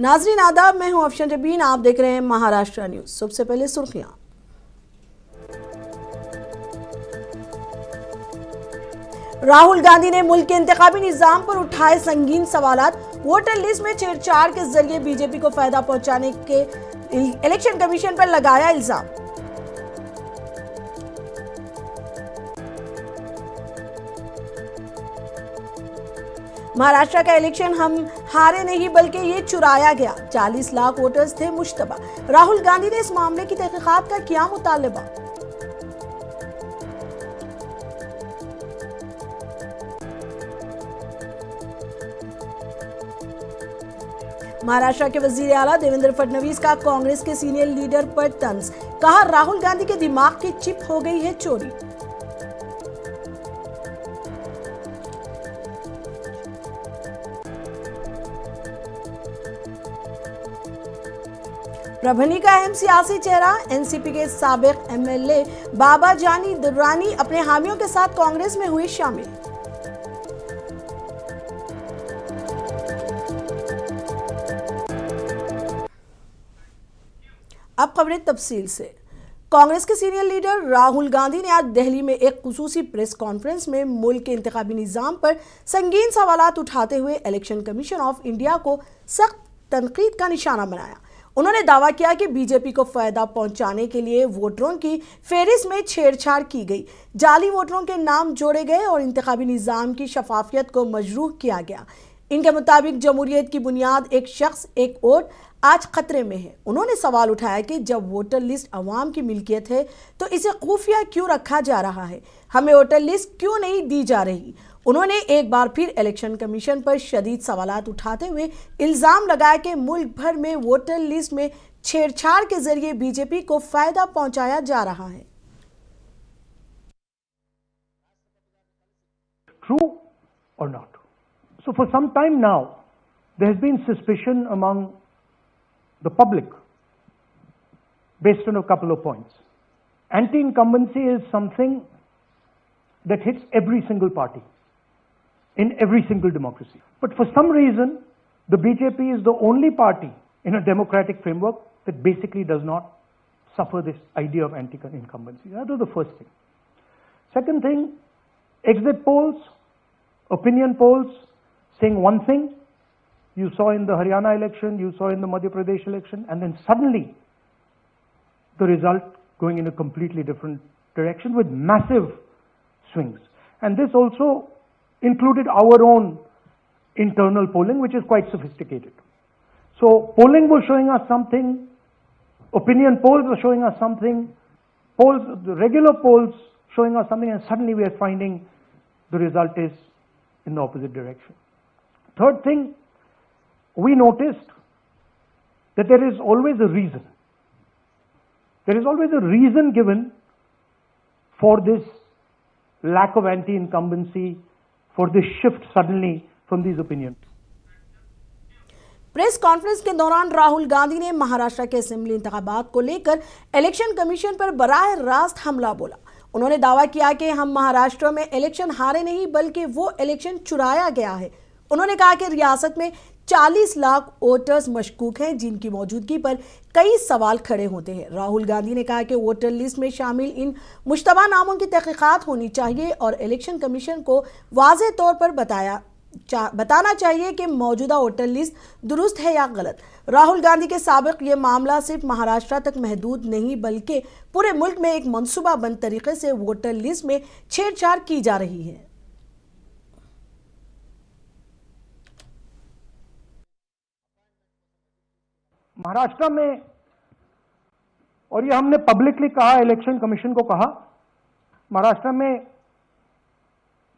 नाजरीन आदाब, मैं हूं अफशन रबीन। आप देख रहे हैं महाराष्ट्र न्यूज। सबसे पहले सुर्खियां। राहुल गांधी ने मुल्क के इंतखाबी निजाम पर उठाए संगीन सवालात। वोटर लिस्ट में छेड़छाड़ के जरिए बीजेपी को फायदा पहुंचाने के इलेक्शन कमीशन पर लगाया इल्जाम। महाराष्ट्र का इलेक्शन हम हारे नहीं बल्कि ये चुराया गया। 40 लाख वोटर्स थे मुश्तबा। राहुल गांधी ने इस मामले की तहकीकात का किया मुतालबा। महाराष्ट्र के वजीर आला देवेंद्र फडणवीस का कांग्रेस के सीनियर लीडर पर तंज। कहा, राहुल गांधी के दिमाग की चिप हो गई है चोरी। प्रभनी का अहम सियासी चेहरा एनसीपी के साबिक एमएलए बाबा जानी दुर्रानी अपने हामियों के साथ कांग्रेस में हुए शामिल। अब खबरें तफसील से। कांग्रेस के सीनियर लीडर राहुल गांधी ने आज दिल्ली में एक खुसूसी प्रेस कॉन्फ्रेंस में मुल्क के इंतखाबी निजाम पर संगीन सवालात उठाते हुए इलेक्शन कमीशन ऑफ इंडिया को सख्त तनकीद का निशाना बनाया। उन्होंने दावा किया कि बीजेपी को फायदा पहुंचाने के लिए वोटरों की फेहरिस्त में छेड़छाड़ की गई, जाली वोटरों के नाम जोड़े गए और इंतखाबी निजाम की शफाफियत को मजरूह किया गया। इनके मुताबिक जमहूरियत की बुनियाद एक शख्स एक वोट आज खतरे में है। उन्होंने सवाल उठाया कि जब वोटर लिस्ट अवाम की मिल्कियत है तो इसे खुफिया क्यों रखा जा रहा है, हमें वोटर लिस्ट क्यों नहीं दी जा रही। उन्होंने एक बार फिर इलेक्शन कमीशन पर शदीद सवालात उठाते हुए इल्जाम लगाया कि मुल्क भर में वोटर लिस्ट में छेड़छाड़ के जरिए बीजेपी को फायदा पहुंचाया जा रहा है। True or not? So for some time now, there has been suspicion among the public based on a couple of points. Anti-incumbency is something that hits every single party in every single democracy. But for some reason, the BJP is the only party in a democratic framework that basically does not suffer this idea of anti-incumbency. That was the first thing. Second thing, exit polls, opinion polls saying one thing, you saw in the Haryana election, you saw in the Madhya Pradesh election, and then suddenly the result going in a completely different direction with massive swings. And this also included our own internal polling, which is quite sophisticated. So polling was showing us something, opinion polls were showing us something, polls, the regular polls showing us something, and suddenly we are finding the result is in the opposite direction. Third thing, we noticed that there is always a reason. There is always a reason given for this lack of anti-incumbency, for this shift suddenly from these opinions. Press conference के दौरान राहुल गांधी ने महाराष्ट्र के assembly इंतखाबात को लेकर election commission पर बराह रास्त हमला बोला। उन्होंने दावा किया कि हम महाराष्ट्र में इलेक्शन हारे नहीं बल्कि वो इलेक्शन चुराया गया है। उन्होंने कहा कि रियासत में 40 लाख वोटर्स मशकूक हैं जिनकी मौजूदगी पर कई सवाल खड़े होते हैं। राहुल गांधी ने कहा कि वोटर लिस्ट में शामिल इन मुश्तबा नामों की तहकीकात होनी चाहिए और इलेक्शन कमीशन को वाज़ेह तौर पर बताना चाहिए कि मौजूदा वोटर लिस्ट दुरुस्त है या गलत। राहुल गांधी के साबिक ये मामला सिर्फ महाराष्ट्र तक महदूद नहीं बल्कि पूरे मुल्क में एक मनसूबाबंद तरीके से वोटर लिस्ट में छेड़छाड़ की जा रही है। महाराष्ट्र में, और ये हमने पब्लिकली कहा, इलेक्शन कमीशन को कहा, महाराष्ट्र में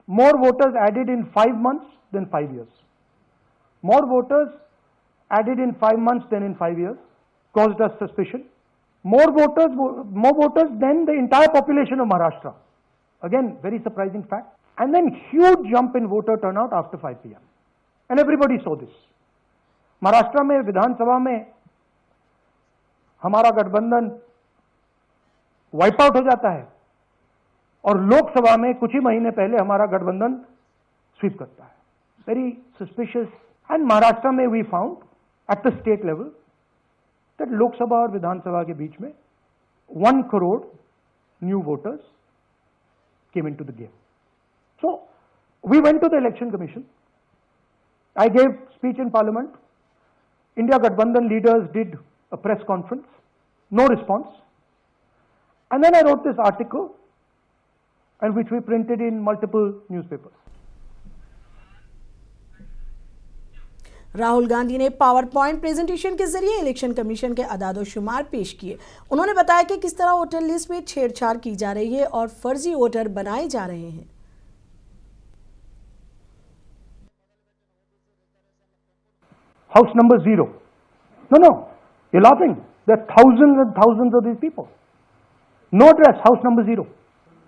more voters added in 5 months than 5 years. More voters added in 5 months than in 5 years caused us suspicion. More voters than the entire population of Maharashtra. Again, very surprising fact. And then huge jump in voter turnout after 5 p.m. And everybody saw this. Maharashtra में विधानसभा में हमारा गठबंधन wipe out हो जाता है और लोकसभा में कुछ ही महीने पहले हमारा गठबंधन स्वीप करता है। Very suspicious. एंड महाराष्ट्र में we found at the state level that Lok Sabha और विधान सभा के बीच में 1 crore new voters came into the game. So we went to the Election Commission. I gave speech in Parliament. India Gathbandhan leaders did a press conference. No response. And then I wrote this article, and which we printed in multiple newspapers. Rahul Gandhi ने power point presentation के जरिए election commission के अदाद-ओ-शुमार पेश किए। उन्होंने बताया कि किस तरह वोटर लिस्ट में छेड़छाड़ की जा रही है और फर्जी वोटर बनाए जा रहे हैं। House number 0. No, you're laughing. There are thousands and thousands of these people. No address, house number 0.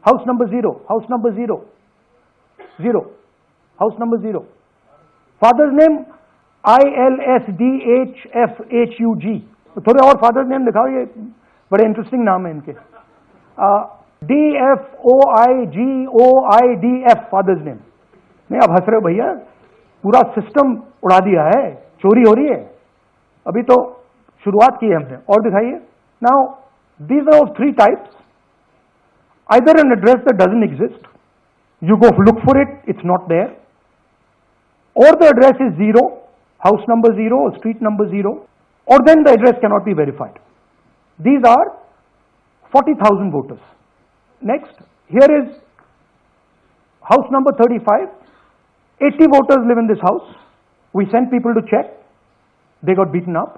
House number 0. House number 0. 0. House number 0. Father's name ILSDHFHUG. थोड़े और फादर्स नेम दिखाओ, ये बड़े इंटरेस्टिंग नाम है इनके। DFOIGOIDF father's name. नहीं, आप हंस रहे हो भैया, पूरा सिस्टम उड़ा दिया है, चोरी हो रही है। अभी तो शुरुआत की है हमने, और दिखाइए। Now these are of 3 types. Either an address that doesn't exist, you go look for it, it's not there, or the address is 0, house number 0, or street number 0, or then the address cannot be verified. These are 40,000 voters. Next, here is house number 35. 80 voters live in this house. We sent people to check. They got beaten up.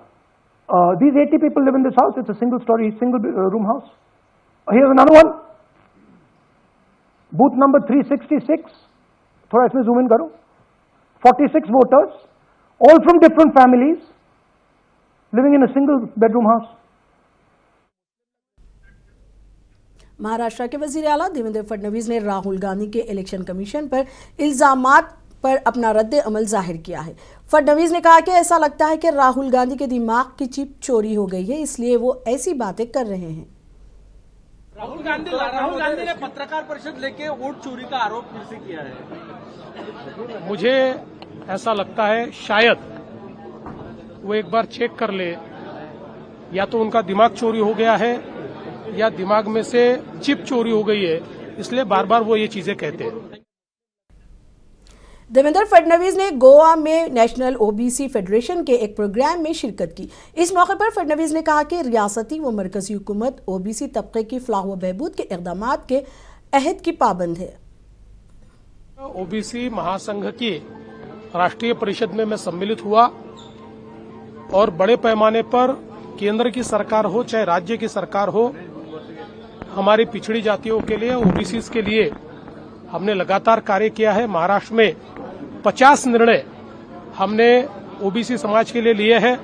These 80 people live in this house. It's a single story, single room house. Here's another one. Booth number 366. थोड़ा इसमें zoom in करो. 46 voters, all from different families, living in a single bedroom house. Maharashtra के वजीर आला देवेंद्र फडणवीस ने राहुल गांधी के election commission पर इल्जामात पर अपना रद्द अमल जाहिर किया है। फडणवीस ने कहा कि ऐसा लगता है कि राहुल गांधी के दिमाग की चिप चोरी हो गई है, इसलिए वो ऐसी बातें कर रहे हैं। राहुल गांधी ने पत्रकार परिषद लेके वोट चोरी का आरोप फिर से किया है। मुझे ऐसा लगता है शायद वो एक बार चेक कर ले, या तो उनका दिमाग चोरी हो गया है या दिमाग में से चिप चोरी हो गई है, इसलिए बार बार वो ये चीजें कहते हैं। देवेंद्र फडणवीस ने गोवा में नेशनल ओबीसी फेडरेशन के एक प्रोग्राम में शिरकत की। इस मौके पर फडणवीस ने कहा कि रियासती व मरकजी हुकूमत ओबीसी तबके की फलाह व बहबूद के इक़दामात के अहद की पाबंद है। ओबीसी महासंघ की राष्ट्रीय परिषद में मैं सम्मिलित हुआ और बड़े पैमाने पर केंद्र की सरकार हो चाहे राज्य की सरकार हो, हमारी पिछड़ी जातियों के लिए, ओबीसी के लिए हमने लगातार कार्य किया है। महाराष्ट्र में 50 निर्णय हमने ओबीसी समाज के लिए लिए हैं।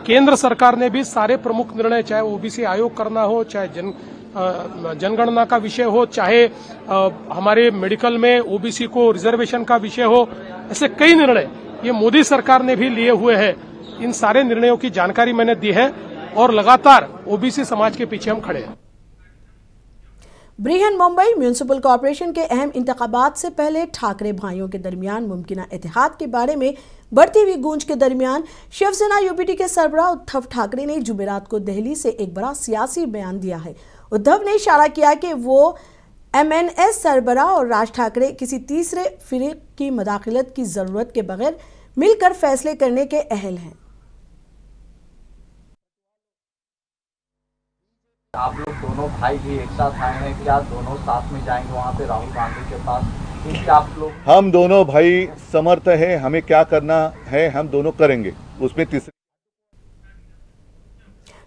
केंद्र सरकार ने भी सारे प्रमुख निर्णय, चाहे ओबीसी आयोग करना हो, चाहे जनगणना का विषय हो, चाहे हमारे मेडिकल में ओबीसी को रिजर्वेशन का विषय हो, ऐसे कई निर्णय ये मोदी सरकार ने भी लिए हुए हैं। इन सारे निर्णयों की जानकारी मैंने दी है और लगातार ओबीसी समाज के पीछे हम खड़े हैं। बृहन मुंबई म्यूनिसिपल कॉर्पोरेशन के अहम इंतखाबात से पहले ठाकरे भाइयों के दरमियान मुमकिना इत्तेहाद के बारे में बढ़ती हुई गूंज के दरमियान शिवसेना यूपीटी के सरबराह उद्धव ठाकरे ने जुमेरात को दिल्ली से एक बड़ा सियासी बयान दिया है। उद्धव ने इशारा किया कि वो एमएनएस सरबराह और राज ठाकरे किसी तीसरे फिरीक की मदाखलत की जरूरत के बगैर मिलकर फैसले करने के अहल हैं। आप लोग दोनों भाई भी एक साथ आए हैं, क्या दोनों साथ में जाएंगे वहाँ पे राहुल गांधी के पास? क्या आप लोग? हम दोनों भाई समर्थ हैं, हमें क्या करना है हम दोनों करेंगे, उसमें तीसरे।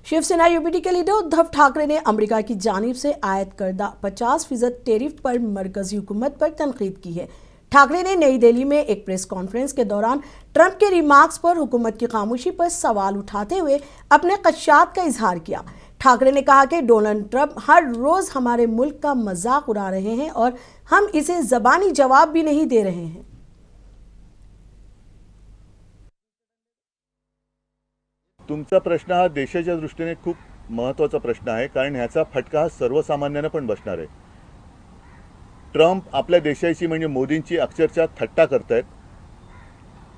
शिवसेना यूपीटी के लीडर उद्धव ठाकरे ने अमेरिका की जानिब से आयत करदा 50% टैरिफ पर मरकजी हुकूमत पर तनकीद की है। ठाकरे ने नई दिल्ली में एक प्रेस कॉन्फ्रेंस के दौरान ट्रंप के रिमार्क्स पर हुकूमत की खामोशी पर सवाल उठाते हुए अपने खदशात का इजहार किया। ठाकरे ने कहा कि डोनाल्ड ट्रंप हर रोज हमारे मुल्क का मजाक उड़ा रहे हैं और हम इसे जबानी जवाब भी नहीं दे रहे हैं। तुमचा प्रश्न हा देशाच्या दृष्टीने खूप महत्त्वाचा प्रश्न आहे, कारण ह्याचा फटका हा सर्वसामान्यांना पण बसणार आहे। ट्रम्प आपल्या देशाची म्हणजे मोदींची अक्षरशः थट्टा करतायत,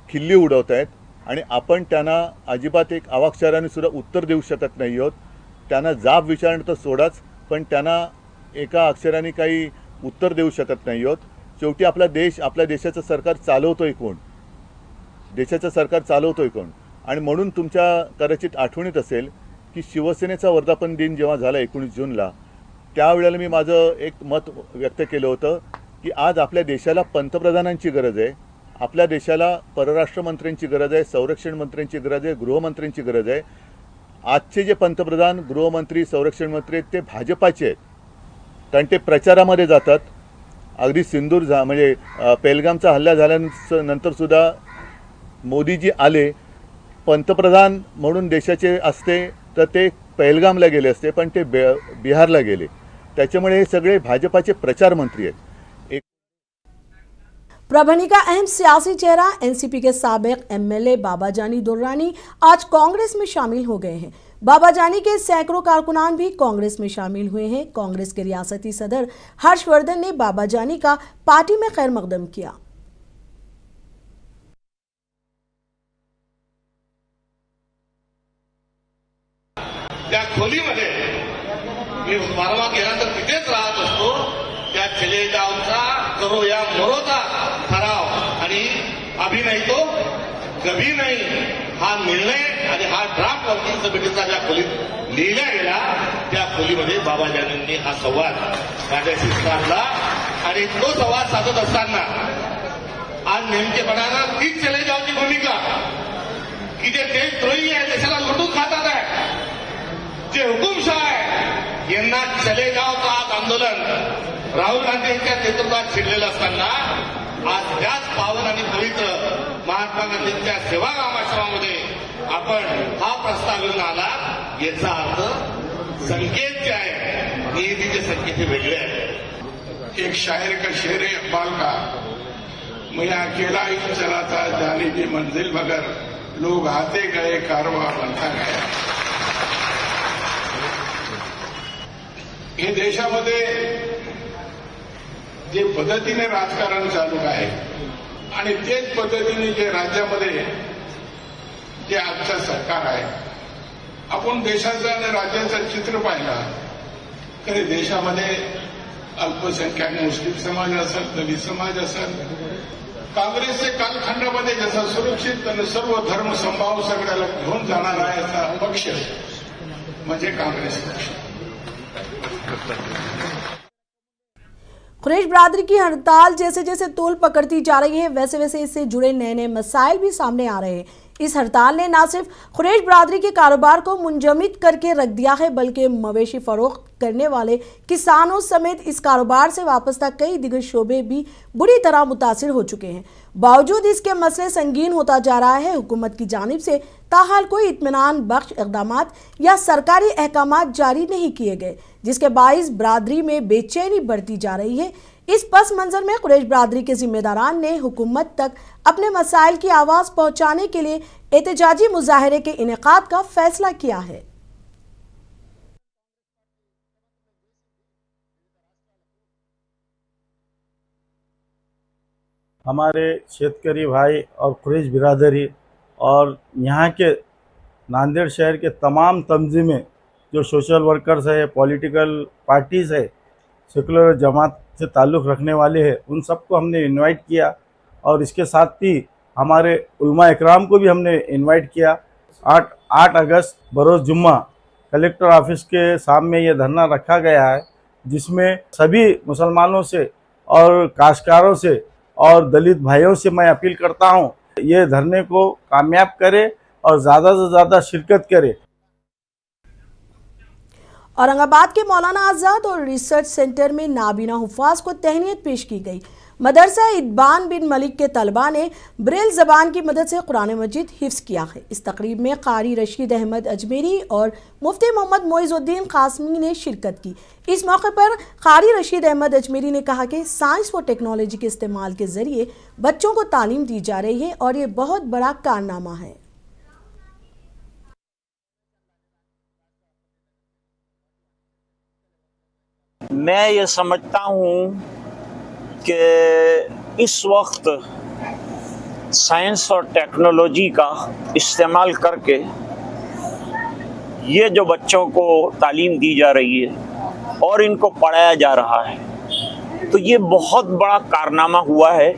खिल्ली उडवतायत आणि आपण त्यांना अजिबात एक अवाक्षराने सुद्धा उत्तर देऊ शकत नाही आहोत. त्यांना जाब विचारणं तर सोडाच, पण त्यांना एका अक्षराने काही उत्तर देऊ शकत नाही आहोत. शेवटी आपला देश, आपल्या देशाचं सरकार चालवतोय कोण? देशाचं सरकार चालवतोय कोण? आणि म्हणून तुमच्या कदाचित आठवणीत असेल की शिवसेनेचा वर्धापन दिन जेव्हा झाला 19 जूनला, त्यावेळेला मी माझं एक मत व्यक्त केलं होतं की आज आपल्या देशाला पंतप्रधानांची गरज आहे, आपल्या देशाला परराष्ट्र मंत्र्यांची गरज आहे, संरक्षण मंत्र्यांची गरज आहे, गृहमंत्र्यांची गरज आहे. आजचे जे पंतप्रधान, गृहमंत्री, संरक्षण मंत्री आहेत ते भाजपाचे आहेत, कारण ते प्रचारामध्ये जातात. अगदी सिंदूर म्हणजे पेहलगामचा हल्ला झाल्यानंतर सुद्धा मोदीजी आले, पंतप्रधान म्हणून देशाचे असते तर ते पेहलगामला गेले असते, पण ते बिहारला गेले. त्याच्यामुळे हे सगळे भाजपाचे प्रचार मंत्री आहेत. प्रभनी का अहम सियासी चेहरा एनसीपी के साबिक एमएलए बाबाजानी दुर्रानी आज कांग्रेस में शामिल हो गए हैं। बाबाजानी के सैकड़ों कारकुनान भी कांग्रेस में शामिल हुए हैं। कांग्रेस के रियासती सदर हर्षवर्धन ने बाबाजानी का पार्टी में खैर मकदम किया। त्या खोलीमध्ये मी वारंवार गेला तर तिथेच राहत असतो. त्या चलेगावचा करो या मरोचा ठराव आणि अभी नाही तो कभी नाही हा निर्णय आणि हा ड्राफ्ट वर्किंग समितीचा ज्या खोलीत लिहिला गेला, त्या खोलीमध्ये बाबाजानींनी हा संवाद माझ्याशी साधला. आणि तो संवाद साधत असताना आज नेमकेपणानं तीच चलेगावची भूमिका की जे देशद्रोही आहे, देशाला लुटून खातात आहे, जे हुकुमशाह आहे, यांना चलेगावचं आज आंदोलन राहुल गांधी यांच्या नेतृत्वात छिडलेलं असताना आज त्याच पावन आणि पवित्र महात्मा गांधींच्या सेवाग्राम आश्रमामध्ये आपण हा प्रस्ताव घेऊन आला. याचा अर्थ संकेत जे आहे, नियतीचे संकेत हे वेगळे आहेत. एक शायर का शेर है इकबाल का, मैं अकेला ही चला था जाने की मंजिल मगर लोग आते गए कारवां बनता गया. हे देशामध्ये जे पद्धतीने राजकारण चालू आहे आणि तेच पद्धतीने जे राज्यामध्ये जे आजचं सरकार आहे, आपण देशाचं आणि राज्याचं चित्र पाहिला तरी देशामध्ये अल्पसंख्याक मुस्लिम समाज असेल, दलित समाज असेल, काँग्रेसचे कालखंडामध्ये जसा सुरक्षित आणि सर्व धर्म संभाव सगळ्याला घेऊन जाणारा आहे असा पक्ष म्हणजे काँग्रेस पक्ष. कुरैश बिरादरी की हड़ताल जैसे जैसे तूल पकड़ती जा रही है, वैसे वैसे इससे जुड़े नए नए मसाइल भी सामने आ रहे हैं। इस हड़ताल ने न सिर्फ कुरैश बिरादरी के कारोबार को मुंजमद करके रख दिया है, बल्कि मवेशी फरोख्त करने वाले किसानों समेत इस कारोबार से वाबस्ता कई दिगर शोबे भी बुरी तरह मुतासिर हो चुके हैं। बावजूद इसके मसले संगीन होता जा रहा है। हुकूमत की जानिब से ताहाल कोई इत्मीनान बख्श इक़दामात या सरकारी अहकामात जारी नहीं किए गए, जिसके बाइस बिरादरी में बेचैनी बढ़ती जा रही है। इस पस मंजर में कुरैश बिरादरी के जिम्मेदारान ने हुकूमत तक अपने मसाइल की आवाज़ पहुँचाने के लिए एहतजाजी मुजाहरे के इनेकाद का फैसला किया है। हमारे शेतकरी भाई और कुरैश बिरादरी और यहाँ के नांदेड़ शहर के तमाम तंजीमें, जो सोशल वर्कर्स है, पॉलिटिकल पार्टीज़ है, सेकुलर जमात से ताल्लुक़ रखने वाले हैं, उन सबको हमने इनवाइट किया। और इसके साथ ही हमारे उलमा इकराम को भी हमने इनवाइट किया। 8 अगस्त बरोज़ जुम्मा कलेक्टर ऑफिस के सामने ये धरना रखा गया है, जिसमें सभी मुसलमानों से और काश्तकारों से और दलित भाइयों से मैं अपील करता हूँ, ये धरने को कामयाब करे और ज़्यादा से ज़्यादा शिरकत करे। औरंगाबाद के मौलाना आज़ाद और रिसर्च सेंटर में नाबीना हुफ़ाज़ को तहनीत पेश की गई। मदरसा इदबान बिन मलिक के तलबा ने ब्रेल ज़बान की मदद से कुरान मजीद हिफ्ज़ किया है। इस तकरीब में कारी रशीद अहमद अजमेरी और मुफ्ती मोहम्मद मोइज़ुद्दीन कासमी ने शिरकत की। इस मौके पर कारी रशीद अहमद अजमेरी ने कहा कि साइंस व टेक्नोलॉजी के इस्तेमाल के ज़रिए बच्चों को तालीम दी जा रही है और ये बहुत बड़ा कारनामा है। मैं ये समझता हूँ कि इस वक्त साइंस और टेक्नोलॉजी का इस्तेमाल करके ये जो बच्चों को तालीम दी जा रही है और इनको पढ़ाया जा रहा है, तो ये बहुत बड़ा कारनामा हुआ है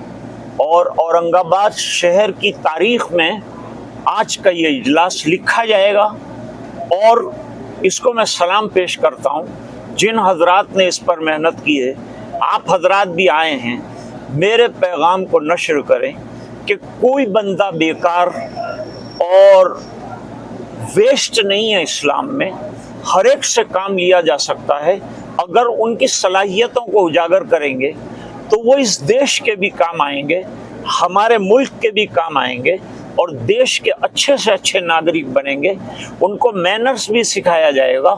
और औरंगाबाद शहर की तारीख में आज का ये इजलास लिखा जाएगा। और इसको मैं सलाम पेश करता हूँ जिन हजरात ने इस पर मेहनत की है। आप हजरात भी आए हैं, मेरे पैगाम को नश्र करें कि कोई बंदा बेकार और वेस्ट नहीं है। इस्लाम में हर एक से काम लिया जा सकता है। अगर उनकी सलाहियतों को उजागर करेंगे तो वो इस देश के भी काम आएंगे, हमारे मुल्क के भी काम आएंगे और देश के अच्छे से अच्छे नागरिक बनेंगे। उनको मैनर्स भी सिखाया जाएगा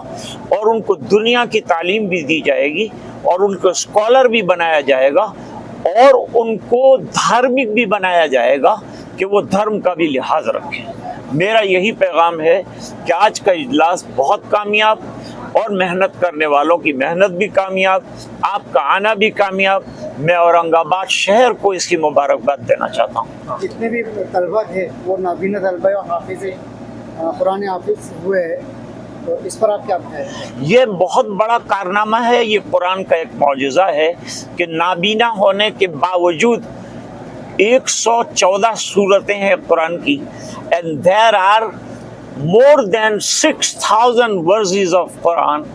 और उनको दुनिया की तालीम भी दी जाएगी और उनको स्कॉलर भी बनाया जाएगा और उनको धार्मिक भी बनाया जाएगा कि वो धर्म का भी लिहाज रखें। मेरा यही पैगाम है कि आज का इजलास बहुत कामयाब और मेहनत करने वालों की मेहनत भी कामयाब, आपका आना भी कामयाब। मैं औरंगाबाद शहर को इसकी मुबारकबाद देना चाहता हूँ। जितने भी तलबा थे वो नाबीना तलबा और हाफिज़ कुरान हाफिज़ हुए, तो इस पर आप क्या कहें? ये बहुत बड़ा कारनामा है, ये कुरान का एक मौजूज़ा है कि नाबीना होने के बावजूद 114 सूरतें हैं कुरान की, and there are more than 6,000 verses of Quran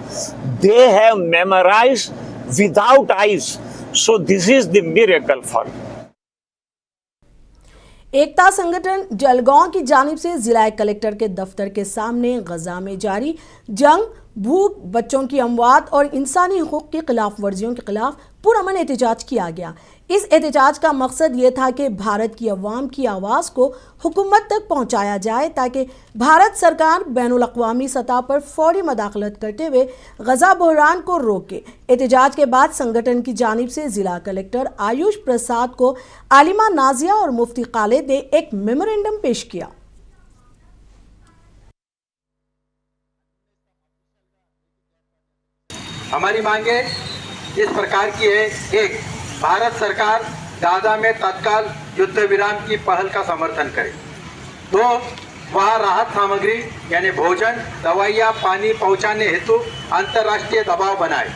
they have memorized without eyes. So this is the miracle for them. एकता संगठन जलगांव की जानिब से जिला कलेक्टर के दफ्तर के सामने गजा में जारी जंग, भूख, बच्चों की अमवात और इंसानी हुकूक की खिलाफ वर्जियों के खिलाफ पुरअमन एहतजाज किया गया। इस एहतजाज का मकसद ये था कि भारत की अवाम की आवाज़ को हुकूमत तक पहुँचाया जाए ताकि भारत सरकार बैनुल-अक़वामी सतह पर फौरी मदाखलत करते हुए गजा बहरान को रोके। एहतजाज के बाद संगठन की जानिब से ज़िला कलेक्टर आयुष प्रसाद को आलिमा नाजिया और मुफ्ती खालिद ने एक मेमोरेंडम पेश किया। हमारी मांगे इस प्रकार की है। एक, भारत सरकार गाजा में तत्काल युद्ध विराम की पहल का समर्थन करे। दो, वहाँ राहत सामग्री यानी भोजन, दवाइयाँ, पानी पहुँचाने हेतु अंतर्राष्ट्रीय दबाव बनाए।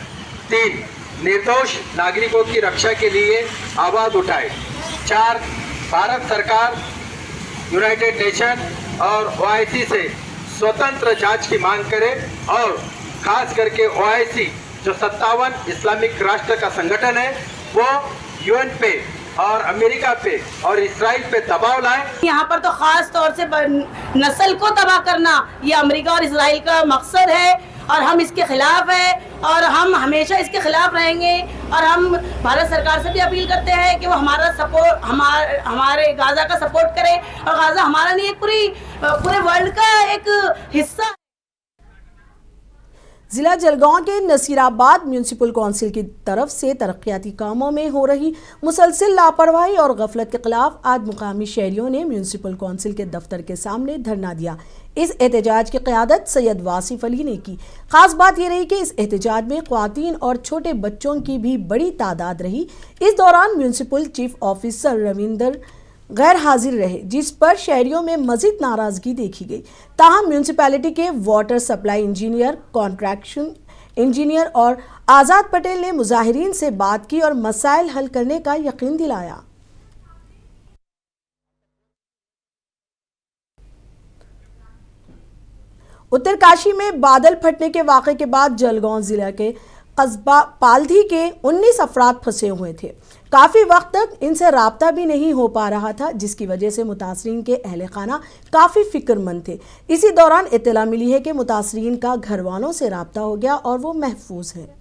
तीन, निर्दोष नागरिकों की रक्षा के लिए आवाज़ उठाए। चार, भारत सरकार यूनाइटेड नेशन और OIC से स्वतंत्र जांच की मांग करे और खास करके OIC जो 57 इस्लामिक राष्ट्र का संगठन है वो UN पे और अमेरिका पे और इसराइल पे दबाव लाए। यहाँ पर तो खास तौर से नस्ल को तबाह करना ये अमेरिका और इसराइल का मकसद है और हम इसके खिलाफ हैं और हम हमेशा इसके खिलाफ रहेंगे। और हम भारत सरकार से भी अपील करते हैं कि वो हमारा सपोर्ट हमारे गाजा का सपोर्ट करे और गाजा हमारा नहीं, पूरे वर्ल्ड का एक हिस्सा। जिला जलगांव के नसीराबाद म्यूनिसिपल काउंसिल की तरफ से तरक्याती कामों में हो रही मुसलसल लापरवाही और गफलत के खिलाफ आज मुकामी शहरियों ने म्यूनिसिपल काउंसिल के दफ्तर के सामने धरना दिया। इस एहतजाज की क़यादत सैयद वासिफ अली ने की। खास बात यह रही कि इस एहतजाज में ख्वातीन और छोटे बच्चों की भी बड़ी तादाद रही। इस दौरान म्यूनिसिपल चीफ ऑफिसर रविंदर गैर हाजिर रहे, जिस पर शहरियों में मजीद नाराजगी देखी गई। ताहम म्यूनिसिपैलिटी के water supply engineer, contraction engineer और आज़ाद पटेल ने मुजाहिरीन से बात की और मसाइल हल करने का यकीन दिलाया। उत्तरकाशी में बादल फटने के वाक़े के बाद जलगांव जिला के कस्बा पालधी के 19 अफराद फंसे हुए थे। काफ़ी वक्त तक इनसे राब्ता भी नहीं हो पा रहा था, जिसकी वजह से मुतासरीन के अहले खाना काफ़ी फिक्रमंद थे। इसी दौरान इत्तला मिली है कि मुतासरीन का घर वालों से राब्ता हो गया और वो महफूज है।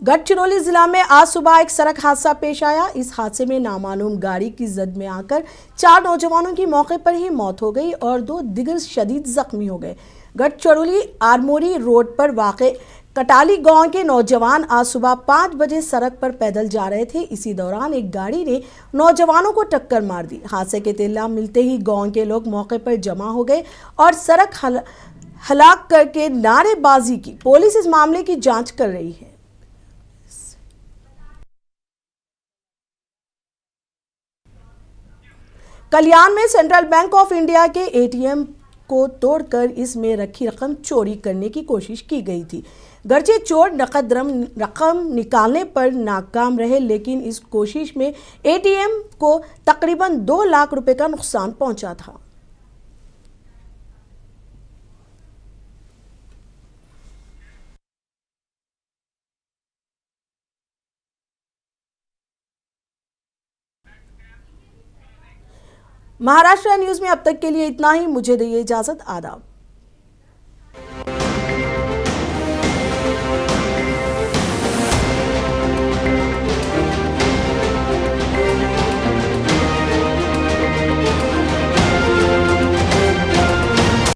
गढ़चिरौली जिला में आज सुबह एक सड़क हादसा पेश आया। इस हादसे में नामालूम गाड़ी की जद में आकर 4 नौजवानों की मौके पर ही मौत हो गई और 2 दिगर शदीद जख्मी हो गए। गढ़चिरौली आरमोरी रोड पर वाक़े कटाली गांव के नौजवान आज सुबह 5 बजे सड़क पर पैदल जा रहे थे। इसी दौरान एक गाड़ी ने नौजवानों को टक्कर मार दी। हादसे के इत्तला मिलते ही गांव के लोग मौके पर जमा हो गए और सड़क हलाक करके नारेबाजी की। पुलिस इस मामले की जांच कर रही है। कल्याण में सेंट्रल बैंक ऑफ इंडिया के एटीएम को तोड़कर इसमें रखी रकम चोरी करने की कोशिश की गई थी। गर्चे चोर नकद रकम निकालने पर नाकाम रहे, लेकिन इस कोशिश में एटीएम को तकरीबन 2 लाख रुपए का नुकसान पहुंचा था। महाराष्ट्र न्यूज में अब तक के लिए इतना ही। मुझे दीजिए इजाजत। आदाब।